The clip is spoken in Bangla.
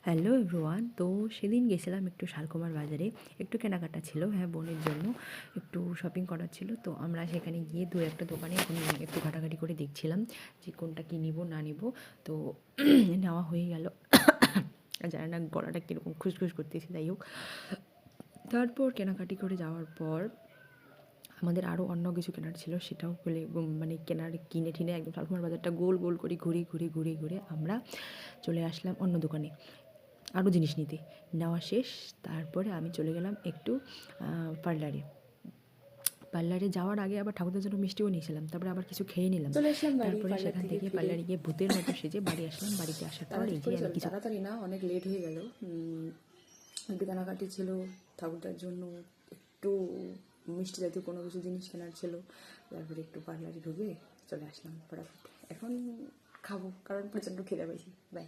Hello everyone. তো সেদিন গেছিলাম একটু শালকুমার বাজারে, একটু কেনাকাটা ছিল, হ্যাঁ বোনের জন্য একটু শপিং করার ছিল। তো আমরা সেখানে গিয়ে দু একটা দোকানে একটু ঘাটাঘাটি করে দেখছিলাম যে কোনটা কী নিব না নিব। তো নেওয়া হয়ে গেল। জানি না গলাটা কীরকম খুসখুস করতেছে, যাই হোক। তারপর কেনাকাটি করে যাওয়ার পর আমাদের আরও অন্য কিছু কেনার ছিল, সেটাও মানে কিনে ঠিনে একদম শালকুমার বাজারটা গোল গোল করে ঘুরে আমরা চলে আসলাম অন্য দোকানে আরও জিনিস নিতে। নেওয়া শেষ, তারপরে আমি চলে গেলাম একটু পার্লারে। পার্লারে যাওয়ার আগে আবার ঠাকুরদার জন্য মিষ্টিও নিয়েছিলাম, তারপরে আবার কিছু খেয়ে নিলাম। চলে আসলাম বাড়ি তারপরে পার্লার সেখান থেকে ফিরে। পার্লারে গিয়ে ভূতের মতো সেজে বাড়ি আসলাম। বাড়িতে আসার পর এই যে আমি কিছু তাড়াতাড়ি না, অনেক লেট হয়ে গেল। একটু কেনাকাটি ছিল ঠাকুরদার জন্য, একটু মিষ্টি জাতীয় কোনো কিছু জিনিস কেনার ছিল। তারপরে একটু পার্লারে ঢুকে চলে আসলাম ফটাফট। এখন খাবো, কারণ প্রচণ্ড খিদে পেয়েছি। বাই।